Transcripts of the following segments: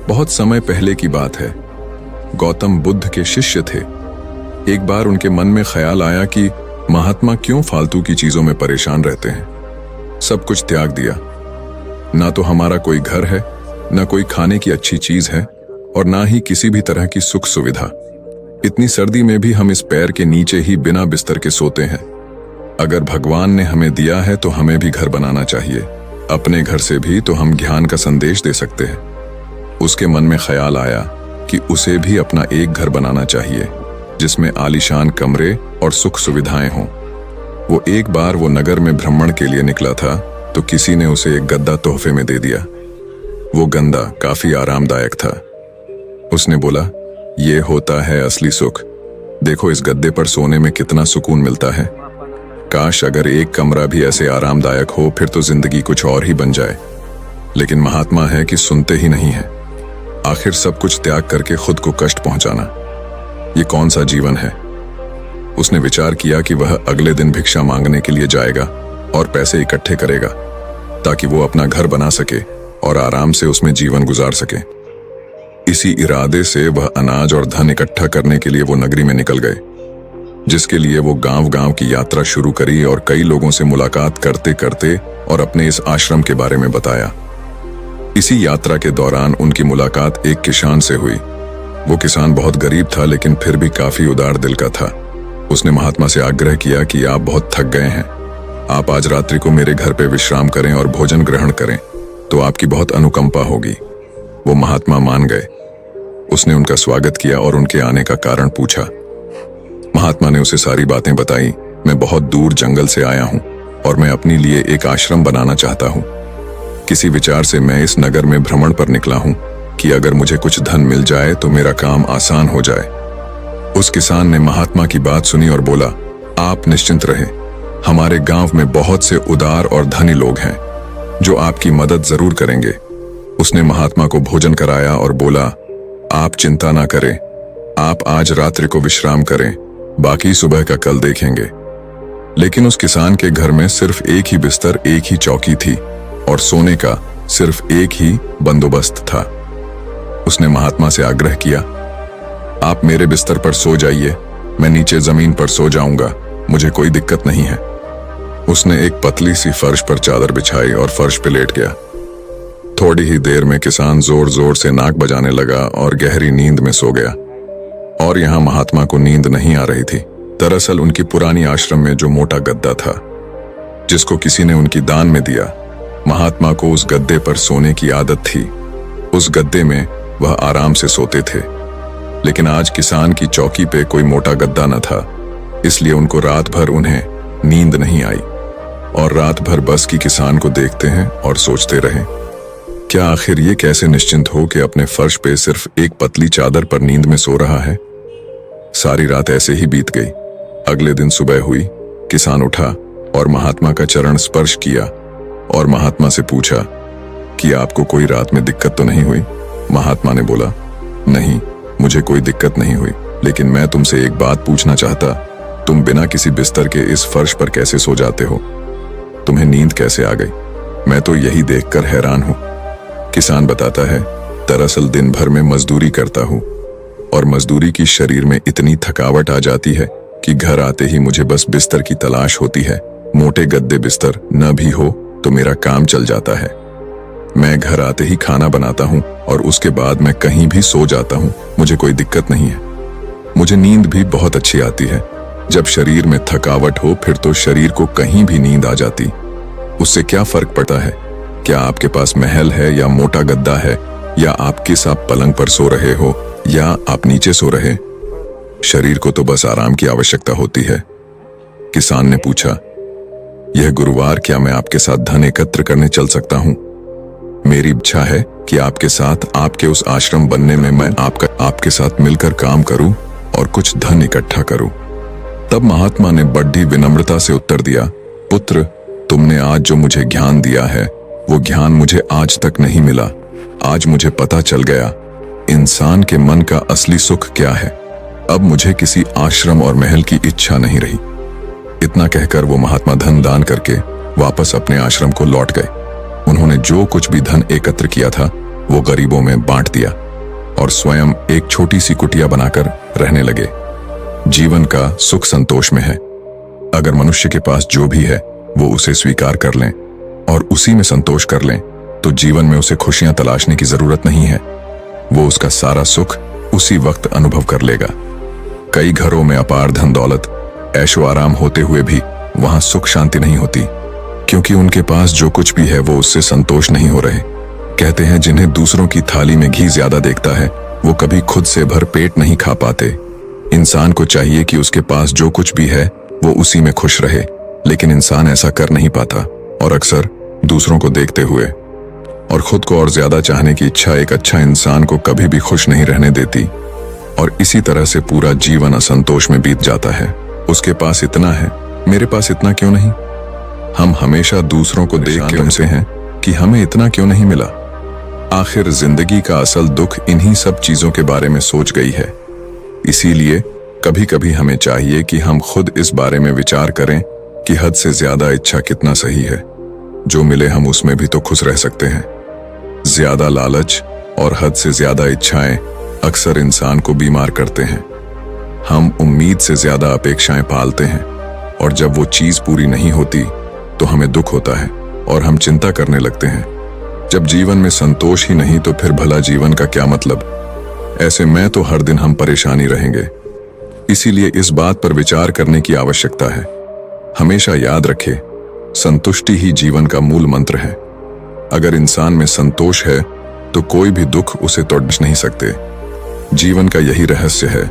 बहुत समय पहले की बात है। गौतम बुद्ध के शिष्य थे। एक बार उनके मन में ख्याल आया कि महात्मा क्यों फालतू की चीजों में परेशान रहते हैं। सब कुछ त्याग दिया। ना तो हमारा कोई घर है, ना कोई खाने की अच्छी चीज है, और ना ही किसी भी तरह की सुख सुविधा। इतनी सर्दी में भी हम इस पैर के नीचे ही बिना बिस्तर के सोते हैं। अगर भगवान ने हमें दिया है तो हमें भी घर बनाना चाहिए। अपने घर से भी तो हम ज्ञान का संदेश दे सकते हैं। उसके मन में ख्याल आया कि उसे भी अपना एक घर बनाना चाहिए जिसमें आलीशान कमरे और सुख सुविधाएं हों। वो एक बार वो नगर में भ्रमण के लिए निकला था तो किसी ने उसे एक गद्दा तोहफे में दे दिया। वो गद्दा काफी आरामदायक था। उसने बोला, ये होता है असली सुख। देखो इस गद्दे पर सोने में कितना सुकून मिलता है। काश अगर एक कमरा भी ऐसे आरामदायक हो, फिर तो जिंदगी कुछ और ही बन जाए। लेकिन महात्मा है कि सुनते ही नहीं है। आखिर सब कुछ त्याग करके खुद को कष्ट पहुंचाना, ये कौन सा जीवन है। उसने विचार किया कि वह अगले दिन भिक्षा मांगने के लिए जाएगा और पैसे इकट्ठे करेगा ताकि वो अपना घर बना सके और आराम से उसमें जीवन गुजार सके। इसी इरादे से वह अनाज और धन इकट्ठा करने के लिए वो नगरी में निकल गए, जिसके लिए वो गांव-गांव की यात्रा शुरू करी और कई लोगों से मुलाकात करते करते और अपने इस आश्रम के बारे में बताया। इसी यात्रा के दौरान उनकी मुलाकात एक किसान से हुई। वो किसान बहुत गरीब था लेकिन फिर भी काफी उदार दिल का था। उसने महात्मा से आग्रह किया कि आप बहुत थक गए हैं, आप आज रात्रि को मेरे घर पे विश्राम करें और भोजन ग्रहण करें तो आपकी बहुत अनुकंपा होगी। वो महात्मा मान गए। उसने उनका स्वागत किया और उनके आने का कारण पूछा। महात्मा ने उसे सारी बातें बताई। मैं बहुत दूर जंगल से आया हूं और मैं अपने लिए एक आश्रम बनाना चाहता हूं। किसी विचार से मैं इस नगर में भ्रमण पर निकला हूं कि अगर मुझे कुछ धन मिल जाए तो मेरा काम आसान हो जाए। उस किसान ने महात्मा की बात सुनी और बोला, आप निश्चिंत रहे, हमारे गांव में बहुत से उदार और धनी लोग हैं जो आपकी मदद जरूर करेंगे। उसने महात्मा को भोजन कराया और बोला, आप चिंता ना करें, आप आज रात्रि को विश्राम करें, बाकी सुबह का कल देखेंगे। लेकिन उस किसान के घर में सिर्फ एक ही बिस्तर, एक ही चौकी थी और सोने का सिर्फ एक ही बंदोबस्त था। उसने महात्मा से आग्रह किया, आप मेरे बिस्तर पर सो जाइए, मैं नीचे जमीन पर सो जाऊंगा, मुझे कोई दिक्कत नहीं है। उसने एक पतली सी फर्श पर चादर बिछाई और फर्श पे लेट गया। थोड़ी ही देर में किसान जोर जोर से नाक बजाने लगा और गहरी नींद में सो गया। और यहाँ महात्मा को नींद नहीं आ रही थी। दरअसल उनकी पुरानी आश्रम में जो मोटा गद्दा था, जिसको किसी ने उनकी दान में दिया, महात्मा को उस गद्दे पर सोने की आदत थी। उस गद्दे में वह आराम से सोते थे। लेकिन आज किसान की चौकी पे कोई मोटा गद्दा न था, इसलिए उनको रात भर उन्हें नींद नहीं आई और रात भर बस की किसान को देखते हैं और सोचते रहे, क्या आखिर ये कैसे निश्चिंत हो कि अपने फर्श पे सिर्फ एक पतली चादर पर नींद में सो रहा है। सारी रात ऐसे ही बीत गई। अगले दिन सुबह हुई। किसान उठा और महात्मा का चरण स्पर्श किया और महात्मा से पूछा कि आपको कोई रात में दिक्कत तो नहीं हुई। महात्मा ने बोला, नहीं, मुझे कोई दिक्कत नहीं हुई, लेकिन मैं तुमसे एक बात पूछना चाहता, तुम बिना किसी बिस्तर के इस फर्श पर कैसे सो जाते हो? तुम्हें नींद कैसे आ गई? मैं तो यही देखकर हैरान हूं। किसान बताता है, दरअसल दिन भर में मजदूरी करता हूं और मजदूरी की शरीर में इतनी थकावट आ जाती है कि घर आते ही मुझे बस बिस्तर की तलाश होती है। मोटे गद्दे बिस्तर न भी हो तो मेरा काम चल जाता है। मैं घर आते ही खाना बनाता हूं और उसके बाद मैं कहीं भी सो जाता हूं, मुझे कोई दिक्कत नहीं है। मुझे नींद भी बहुत अच्छी आती है। जब शरीर में थकावट हो फिर तो शरीर को कहीं भी नींद आ जाती। उससे क्या फर्क पड़ता है क्या आपके पास महल है या मोटा गद्दा है, या आप किस आप पलंग पर सो रहे हो या आप नीचे सो रहे। शरीर को तो बस आराम की आवश्यकता होती है। किसान ने पूछा, यह गुरुवार क्या मैं आपके साथ धन एकत्र करने चल सकता हूं? मेरी इच्छा है कि आपके साथ आपके उस आश्रम बनने में मैं आपके साथ मिलकर काम करूं और कुछ धन इकट्ठा करूं। तब महात्मा ने बड़ी विनम्रता से उत्तर दिया, पुत्र, तुमने आज जो मुझे ज्ञान दिया है वो ज्ञान मुझे आज तक नहीं मिला। आज मुझे पता चल गया इंसान के मन का असली सुख क्या है। अब मुझे किसी आश्रम और महल की इच्छा नहीं रही। इतना कहकर वो महात्मा धन दान करके वापस अपने आश्रम को लौट गए। उन्होंने जो कुछ भी धन एकत्र किया था वो गरीबों में बांट दिया और स्वयं एक छोटी सी कुटिया बनाकर रहने लगे। जीवन का सुख संतोष में है। अगर मनुष्य के पास जो भी है वो उसे स्वीकार कर लें और उसी में संतोष कर लें तो जीवन में उसे खुशियां तलाशने की जरूरत नहीं है। वो उसका सारा सुख उसी वक्त अनुभव कर लेगा। कई घरों में अपार धन दौलत, ऐशो आराम होते हुए भी वहां सुख शांति नहीं होती, क्योंकि उनके पास जो कुछ भी है वो उससे संतोष नहीं हो रहे। कहते हैं जिन्हें दूसरों की थाली में घी ज्यादा देखता है वो कभी खुद से भर पेट नहीं खा पाते। इंसान को चाहिए कि उसके पास जो कुछ भी है वो उसी में खुश रहे, लेकिन इंसान ऐसा कर नहीं पाता और अक्सर दूसरों को देखते हुए और खुद को और ज्यादा चाहने की इच्छा एक अच्छा इंसान को कभी भी खुश नहीं रहने देती और इसी तरह से पूरा जीवन असंतोष में बीत जाता है। उसके पास इतना है, मेरे पास इतना क्यों नहीं। हम हमेशा दूसरों को देख के उनसे हैं कि हमें इतना क्यों नहीं मिला। आखिर जिंदगी का असल दुख इन्हीं सब चीजों के बारे में सोच गई है। इसीलिए कभी कभी हमें चाहिए कि हम खुद इस बारे में विचार करें कि हद से ज्यादा इच्छा कितना सही है। जो मिले हम उसमें भी तो खुश रह सकते हैं। ज्यादा लालच और हद से ज्यादा इच्छाएं अक्सर इंसान को बीमार करते हैं। हम उम्मीद से ज्यादा अपेक्षाएं पालते हैं और जब वो चीज पूरी नहीं होती तो हमें दुख होता है और हम चिंता करने लगते हैं। जब जीवन में संतोष ही नहीं तो फिर भला जीवन का क्या मतलब। ऐसे में तो हर दिन हम परेशानी रहेंगे। इसीलिए इस बात पर विचार करने की आवश्यकता है। हमेशा याद रखें, संतुष्टि ही जीवन का मूल मंत्र है। अगर इंसान में संतोष है तो कोई भी दुख उसे तोड़ नहीं सकते। जीवन का यही रहस्य है,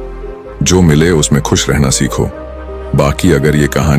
जो मिले उसमें खुश रहना सीखो। बाकी अगर ये कहानी